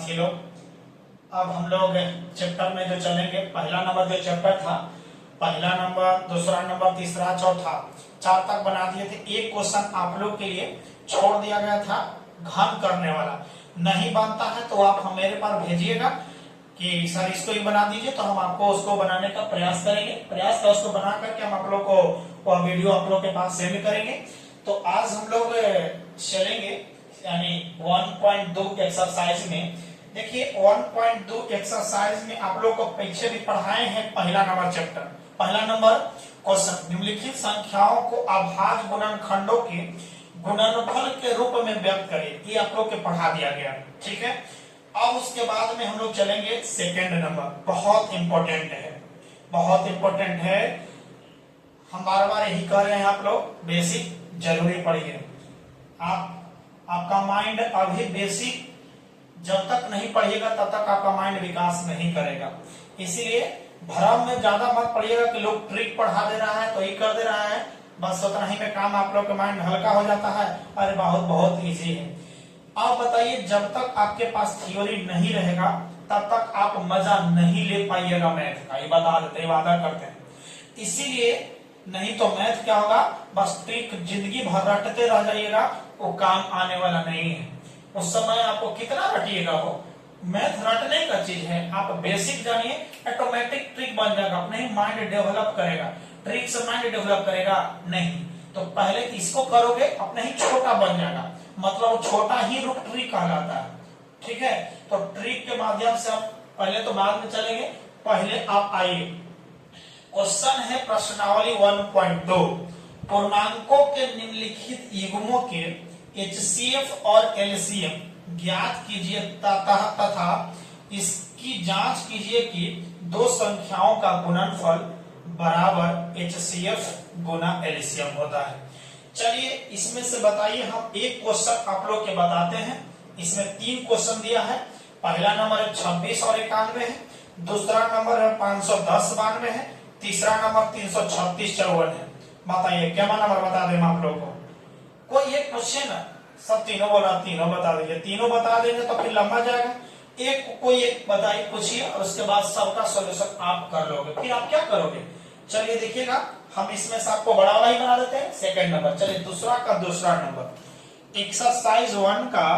साथी लोग, अब हम लोग चैप्टर में जो चलेंगे, पहला नंबर जो चैप्टर था, पहला नंबर, दूसरा नंबर, तीसरा, चौथा, 4 तक बना दिए थे। एक क्वेश्चन आप लोग के लिए छोड़ दिया गया था, घन करने वाला। नहीं बनता है तो आप मेरे पास भेजिएगा कि सर इसको ही बना दीजिए, तो हम आपको उसको बनाने का प्रयास करेंगे। प्रयास का उसको बना करके हम आप लोग को वह वीडियो आप लोग के पास सेंड करेंगे। तो आज हम लोग चलेंगे यानी 1.2 एक्सरसाइज में। देखिए 1.2 एक्सरसाइज में आप लोग को पीछे भी पढ़ाए हैं पहला नंबर चैप्टर। पहला नंबर क्वेश्चन, निम्नलिखित संख्याओं को अभाज्य गुणनखंडों के गुणनफल के रूप में व्यक्त करें। ये आप लोग के पढ़ा दिया गया, ठीक है। अब उसके बाद में हम लोग चलेंगे सेकेंड नंबर, बहुत इंपॉर्टेंट है, बहुत इंपॉर्टेंट है। हम बार बार यही कह रहे हैं, आप लोग बेसिक जरूरी पढ़िए। आपका माइंड अभी बेसिक जब तक नहीं पढ़िएगा तब तक आपका माइंड विकास नहीं करेगा। इसीलिए भ्रम में ज्यादा मत पढ़िएगा कि लोग ट्रिक पढ़ा दे रहा है तो ये कर दे रहा है, बस उतना ही में काम आप लोग का माइंड हल्का हो जाता है। अरे बहुत इजी है। आप बताइए, जब तक आपके पास थ्योरी नहीं रहेगा तब तक आप मजा नहीं ले पाइएगा मैथ का, ये बता देते, वादा करते हैं। इसीलिए नहीं तो मैथ क्या होगा, बस ट्रिक जिंदगी भर रटते रह जाइएगा, वो काम आने वाला नहीं है। उस समय आपको कितना रटिएगा, वो मैथ रटने का चीज है। आप बेसिक जानिए, ऑटोमेटिक ट्रिक बन जाएगा, अपने ही माइंड डेवलप करेगा। ट्रिक से माइंड डेवलप करेगा नहीं, तो पहले इसको करोगे अपने ही छोटा बन जाएगा, मतलब छोटा ही रूप ट्रिक कहलाता है, ठीक है। तो ट्रिक के माध्यम से आप पहले तो बाद में चलेंगे, पहले आप आइए। क्वेश्चन है प्रश्नावली 1.2, पूर्णांकों के निम्नलिखित युग्मों के HCF और LCM ज्ञात कीजिए तथा इसकी जांच कीजिए कि दो संख्याओं का गुणनफल बराबर HCF गुना LCM होता है। चलिए इसमें से बताइए, हम एक क्वेश्चन आप लोग के बताते हैं। इसमें 3 क्वेश्चन दिया है। पहला नंबर है 26 और 91 है, दूसरा नंबर है 510 92 है, तीसरा नंबर 336 54 है। बताइए क्या नंबर बता दें आप लोग को? कोई एक क्वेश्चन है, सब तीनों बोला, तीनों बता दीजिए। तीनों बता देंगे तो फिर लंबा जाएगा। एक कोई एक बताइए, पूछिए, और उसके बाद सबका सॉल्यूशन आप कर लोगे। फिर आप क्या करोगे? चलिए देखिएगा, हम इसमें से आपको बड़ा वाला ही बना देते हैं, सेकंड नंबर। चलिए दूसरा नंबर, एक्सरसाइज 1 का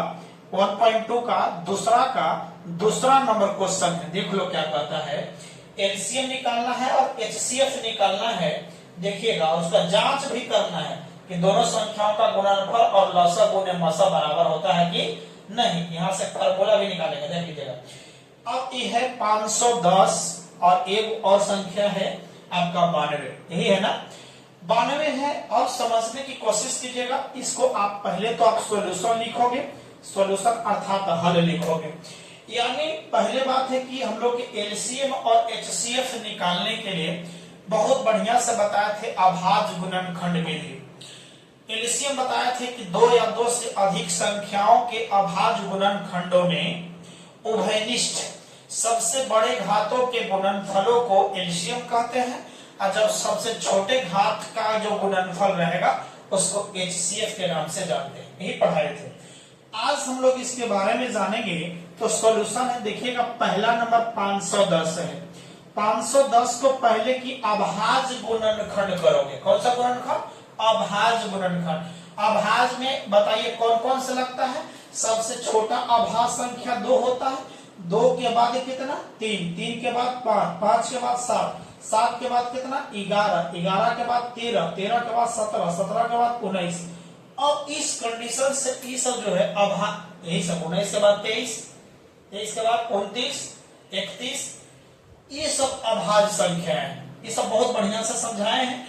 1.2 का दूसरा नंबर क्वेश्चन है। देख लो क्या कहता है, एलसीएम निकालना है और एचसीएफ निकालना है। देखिएगा, उसका जांच भी करना है कि दोनों संख्याओं का गुणनफल और लसा गुने मसा बराबर होता है कि नहीं। यहां से फार्मूला भी निकालेंगे, देख लीजिएगा। अब ये है 510 और एक और संख्या है आपका 92, यही है ना, 92 है। और समझने की कोशिश कीजिएगा इसको। आप पहले तो आप सॉल्यूशन लिखोगे, सॉल्यूशन अर्थात हल लिखोगे। यानी पहले बात है कि हम लोग के एलसीएम और एचसीएफ निकालने के लिए बहुत बढ़िया से बताए थे अभाज्य गुणनखंड विधि। एलसीएम बताए थे कि 2 या 2 से अधिक संख्याओं के अभाज्य गुणनखंडों में उभयनिष्ठ सबसे बड़े घातों के गुणनफलों को एलसीएम कहते हैं, और जब सबसे छोटे घात का जो गुणनफल रहेगा उसको एचसीएफ के नाम से जानते हैं। यही पढ़ाए थे। आज हम लोग इसके बारे में जानेंगे। तो सॉल्यूशन है, देखिएगा पहला नंबर 510 है। 510 को पहले की अभाज्य गुणनखंड करोगे। कौन सा गुणनखंड? अभाज्य गुणनखंड। अभाज्य में बताइए कौन कौन से लगता है? सबसे छोटा अभाज्य संख्या 2 होता है, 2 के बाद कितना? 3, 3 के बाद 5, 5 के बाद 7, 7 के बाद कितना? 11, 11 के बाद 13, 13 के बाद 17, 17 के बाद 19। अब इस कंडीशन से ये सब जो है अभाज्य, यही सब 19 के बाद 23, 23 के बाद 29, 31, ये सब अभाज्य संख्या है। ये सब बहुत बढ़िया से समझाए हैं।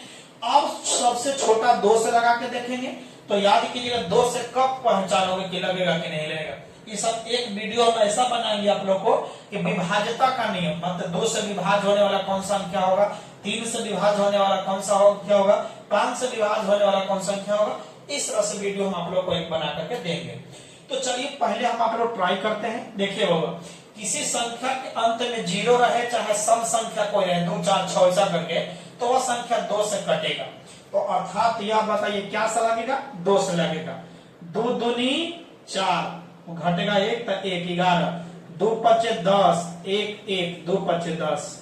अब सबसे छोटा 2 से लगा के देखेंगे तो याद कीजिएगा 2 से कब पहचानोगे कि लगेगा कि नहीं लगेगा। ये सब एक वीडियो हम ऐसा बनाएंगे आप लोग को कि विभाज्यता का नियम, मतलब 2 से विभाज्य होने वाला कौन सा संख्या होगा, 3 से विभाज्य होने वाला कौन सा संख्या होगा, 5 से विभाज्य होने वाला कौन सा संख्या होगा। इस तरह से वीडियो हम आप लोग को एक बना करके देंगे। तो चलिए पहले हम आप लोग ट्राई करते हैं। देखिए होगा, किसी संख्या के अंत में 0 रहे, चाहे सम संख्या कोई रहे, 2 4 6 ऐसा करके, तो वह संख्या 2 से कटेगा। तो अर्थात यह बताइए क्या से लगेगा? 2 से लगेगा। 2 दूनी 4, घटेगा 1 तक 1, 11, दो पचे 10, एक एक, दो पचे 10।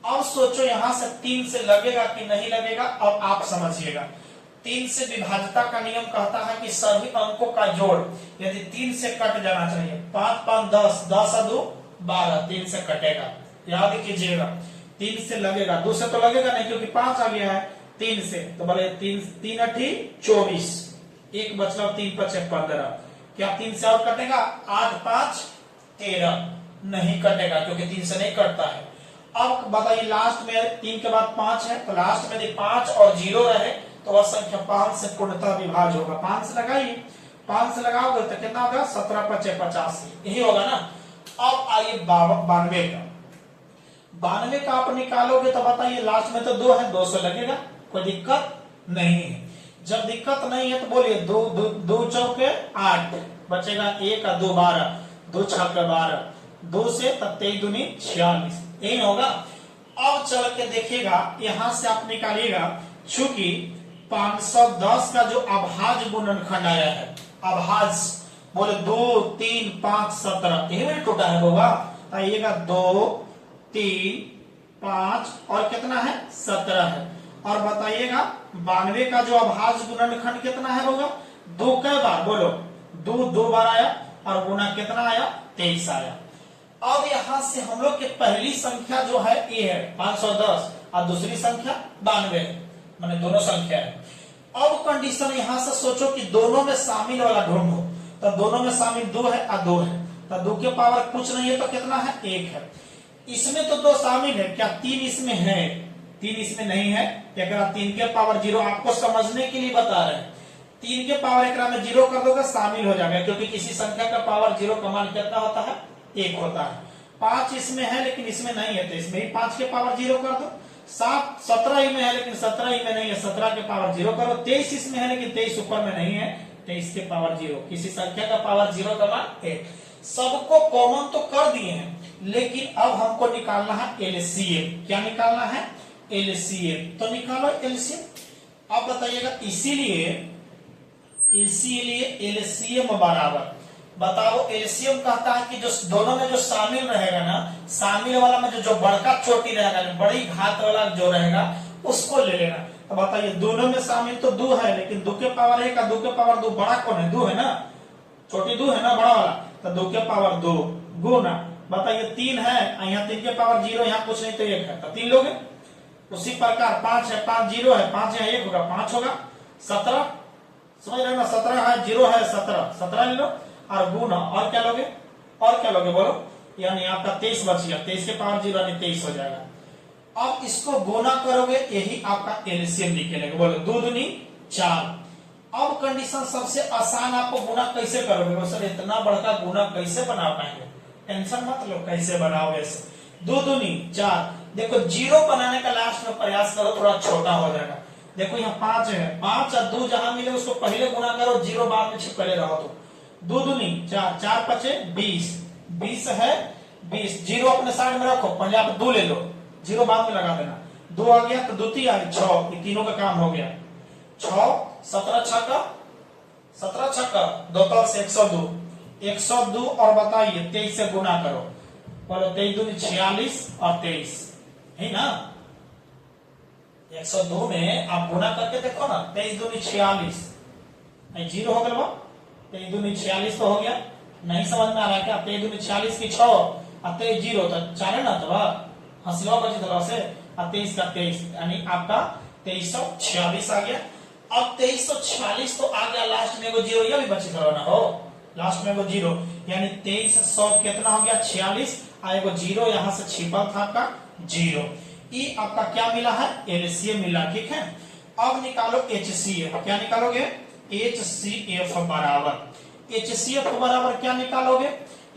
अब सोचो यहां से 3 से लगेगा कि नहीं लगेगा, अब आप समझिएगा। 3 से विभाज्यता का नियम कहता है कि सभी अंकों का जोड़ यदि 3 से कट जाना चाहिए। 5 5 10, 10 और 2 12, 3 से कटेगा, याद कीजिएगा। 3 से लगेगा, 2 से तो लगेगा नहीं क्योंकि 5 आ गया है। 3 से तो बोले 3 3 8 24, एक बचला 3 5 15। क्या 3 से और कटेगा? 8 5 13, नहीं कटेगा क्योंकि 3 से नहीं कटता है। अब बताइए लास्ट में 3 के बाद 5 है, तो लास्ट में यदि 5 और 0 रहे तो वह संख्या 5 से पूर्णतः विभाज्य होगा। 5 से लगाइए, 5 से लगाओगे तो कितना होगा? 17 5 85, यही होगा ना। अब आइए 92 का। 92 का आप निकालोगे तो बताइए लास्ट में तो 2 है, 2 से लगेगा, कोई दिक्कत नहीं है। जब दिक्कत नहीं है तो बोलिए 2 चौके 8 बचेगा, 1 और 2 12, 2 छक्के 12, 2 से 23 दूनी 46, यही होगा। अब चल के देखिएगा, यहां से आप निकालिएगा, चूंकि 510 का जो अभाज्य गुणनखंड आया है, अभाज्य बोले 2 3 5 17, यही मेरे टोटा है होगा। आइएगा 2 3 5 और कितना है? 17 है। और बताइएगा 92 का जो अभाज्य गुणनखंड कितना है होगा? 2 कै बार बोलो? 2 बार आया और गुना कितना आया? 23 आया। अब यहां से हम लोग की पहली संख्या जो है ये है 510 और दूसरी संख्या 92 है, माने दोनों संख्या है। अब कंडीशन यहां से सोचो कि दोनों में शामिल वाला ढूंढो, तो दोनों में शामिल 2 है और 2 है, तो 2 के पावर कुछ नहीं है तो कितना है? 1 है। इसमें तो 2 शामिल है, क्या 3 इसमें है? 3 इसमें नहीं है। 3 के पावर 0 आपको समझने के लिए बता रहे हैं। 3 के पावर एक में 0 कर दोगे शामिल हो जाएगा, क्योंकि किसी संख्या का पावर 0 का मान कितना होता है? 1 होता है। 5 इसमें है लेकिन इसमें नहीं है, तो इसमें ही 5 के पावर 0 कर दो। 7 17 ही में है लेकिन 17 ही में नहीं है, 17 के पावर 0 करो। 23 इसमें है लेकिन 23 ऊपर में नहीं है, 23 के पावर 0। किसी संख्या का पावर 0 का मान 1। सबको कॉमन तो कर दिए हैं, लेकिन अब हमको निकालना है एलसीएम। क्या निकालना है? एलसीएम। तो निकालो एलसीएम। अब बताइएगा, इसीलिए एलसीएम बराबर, बताओ एलसीएम कहता है कि जो दोनों में जो शामिल रहेगा ना, शामिल वाला में जो बड़का चोटी रहेगा, बड़ी घात वाला जो रहेगा उसको ले लेना। तो बताइए दोनों में शामिल तो 2 है, लेकिन 2 के पावर 1 और 2 के पावर 2 बड़ा कौन है? 2 है ना, छोटी 2 है ना, बड़ा वाला। तो 2 के पावर 2 गुना, बताइए 3 है, यहाँ 3 के पावर 0, यहाँ कुछ नहीं तो 1 है, तो 3 लोगे। उसी प्रकार 5 है, 5 0 है, 5 यहाँ 1 होगा, 5 होगा। 17 समझ रहे ना, 17 है, 0 है, 17 ले लो और गुना, और क्या लोगे? और क्या लोगे बोलो? यानी आपका 23 बच गया, 23 के पावर 0 यानी 23 हो जाएगा। अब इसको गुना करोगे, यही आपका एलसीएम निकलेगा। बोलो 2 दूनी 4। अब कंडीशन सबसे आसान, आपको गुना कैसे करोगे? सर इतना बड़का गुना कैसे बना पाएंगे? टेंशन मत लो, कैसे बनाओगे? 2 दूनी 4। देखो 0 बनाने का लास्ट में प्रयास करो, थोड़ा छोटा हो जाएगा। देखो यहाँ 5 है, 5 और 2 जहां मिले उसको पहले गुना करो, 0 बाद में छिपले रहो। तो 2 दूनी 4, 4 5 20, 20 है 20, 0 अपने साइड में रखो, पहले आप 2 ले लो, 0 बाद में लगा देना। 2 आ गया तो 2 3 आ गया 6, ये तीनों का काम हो गया। 6 17 छक्का 17 छक्का 2 तल से 102, 102 और बताइए 23 से गुना करो। बोलो 23 दूनी 46 और 23 है ना। 102 में आप गुना करके देखो ना, 23 दूनी 46, 0 हो गया। 23 दूनी 46 तो हो गया, नहीं समझ में आ रहा है क्या? 23 दूनी 46 की 6 और 23 0 तो 4 है ना, तो हंसवा बची थोड़ा से, और 23 का 23 यानी आपका 2346 आ गया। अब 2346 तो आ गया, लास्ट में वो 0 ये भी बची थोड़ा ना हो, लास्ट में वो 0 यानी 2300 कितना हो गया? 46, आएगा 0 यहां से छिपा था आपका 0। ये आपका क्या मिला है? एलसीएम मिला, ठीक है। अब निकालो एचसीएफ। क्या निकालोगे? एचसीएफ बराबर, एचसीएफ बराबर क्या निकालोगे?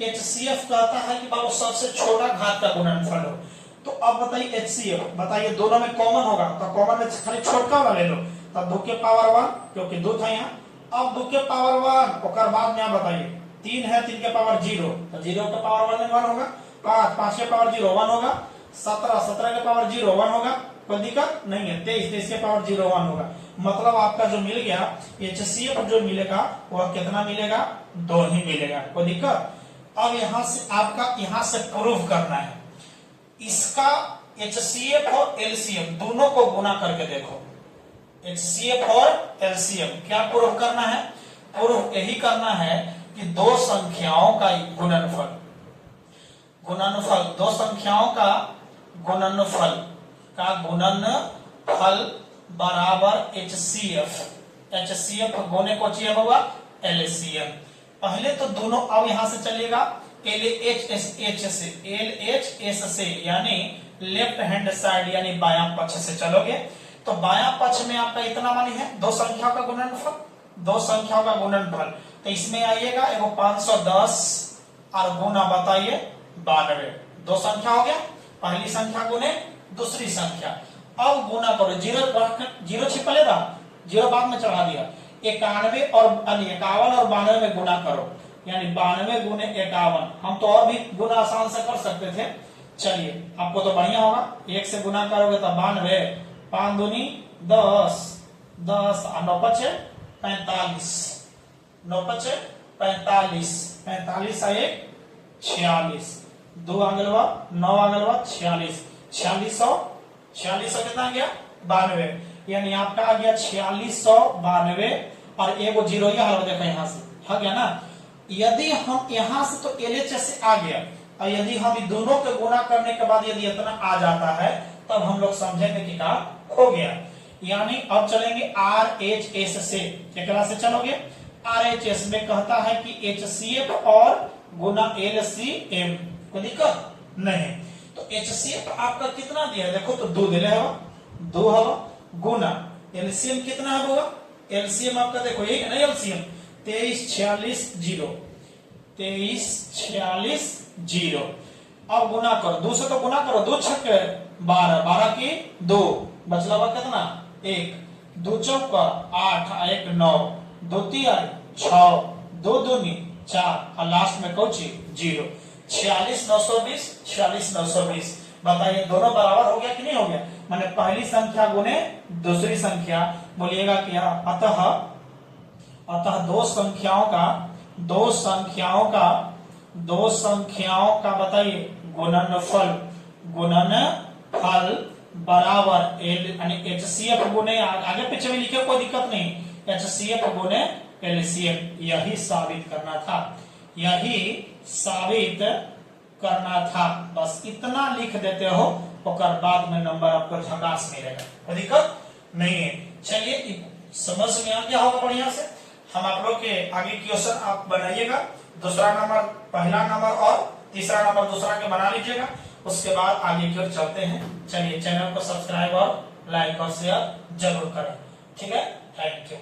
एचसीएफ कहता है कि बाबू सबसे छोटा घात का गुणनफल हो। तो अब बताइए एचसीएफ, बताइए दोनों में कॉमन होगा, तो कॉमन में खाली छोटका वाला ले लो। तब 2 के पावर 1, क्योंकि 2 था यहाँ। अब 2 के पावर 1 और बाद में आप बताइए 3 है, 3 के पावर 0, तो 0 के पावर 1 में 1 होगा। 5, 5 के पावर 0 1 होगा। 17, 17 के पावर 0 1 होगा, कोई दिक्कत नहीं है। 23, 23 के पावर 0 1 होगा। मतलब आपका जो मिल गया एचसीएफ जो मिलेगा वह कितना मिलेगा? 2 ही मिलेगा, कोई दिक्कत। अब यहां से आपका यहां से प्रूव करना है इसका HCF और LCM दोनों को गुना करके देखो। HCF और LCM क्या प्रूव करना है? प्रूव यही करना है कि दो संख्याओं का गुणनफल, दो संख्याओं का गुणनफल बराबर HCF गुने को चाहिए होगा LCM। पहले तो दोनों, अब यहां से चलेगा LHS से यानी लेफ्ट हैंड साइड यानी बायां पक्ष से चलोगे तो बायां पक्ष में आपका इतना मानी है दो संख्याओं का गुणनफल, तो इसमें आइएगा एगो 510 और गुना बताइए 92। दो संख्या हो गया, पहली संख्या गुने दूसरी संख्या। अब गुना करो, जीरो छिपले था, जीरो बाद में चढ़ा दिया, 51 और 92 में गुना करो यानी 92 गुने 51। हम तो और भी गुना आसान से कर सकते थे, चलिए आपको तो बढ़िया होगा। 1 से गुना करोगे तो 92, 5 दूनी 10, 10 और 9 पचे 45, 9 पचे 45, 45 और 1 46, 2 आंगलवा 9 आंगलवा 46, 4600 कितना गया 92, यानी आपका आ गया 4692 और एगो जीरो यहां देखो यहां से आ गया ना। यदि हम यहां से तो LHS से आ गया और यदि हम दोनों के गुना करने के बाद यदि इतना आ जाता है तब हम लोग समझेंगे कि क्या हो गया। यानी अब चलेंगे RHS से, क्या से चलोगे? RHS में कहता है कि HCF और गुना LCM, कोई दिक्कत नहीं। तो HCF आपका कितना दिया है देखो तो 2 दिले है, 2 है गुना LCM कितना है होगा? LCM आपका देखो यही है ना LCM 2346 0। अब गुना करो, 2 से तो गुना करो, 2 छक्के 12, 12 की 2 बचला हुआ कितना 1, 2 चौका 8, 1 9, 2 3 6, 2 दूनी 4 और लास्ट में कौची 0। 46920, 46920 बताइए दोनों बराबर हो गया कि नहीं हो गया? माने पहली संख्या गुने दूसरी संख्या, बोलिएगा क्या? अतः दो संख्याओं का बताइए गुणनफल बराबर यानी HCF गुने, आगे पीछे भी लिखे कोई दिक्कत नहीं, HCF गुने LCM। यही साबित करना था, बस इतना लिख देते हो, और बाद में नंबर आपको झकास मिलेगा, कोई दिक्कत नहीं है। चलिए समझ में आ गया होगा बढ़िया से। हम आप लोग के आगे क्वेश्चन आप बनाइएगा, दूसरा नंबर पहला नंबर और तीसरा नंबर दूसरा के बना लीजिएगा, उसके बाद आगे की ओर चलते हैं। चलिए चैनल को सब्सक्राइब और लाइक और शेयर जरूर करें, ठीक है। Thank you.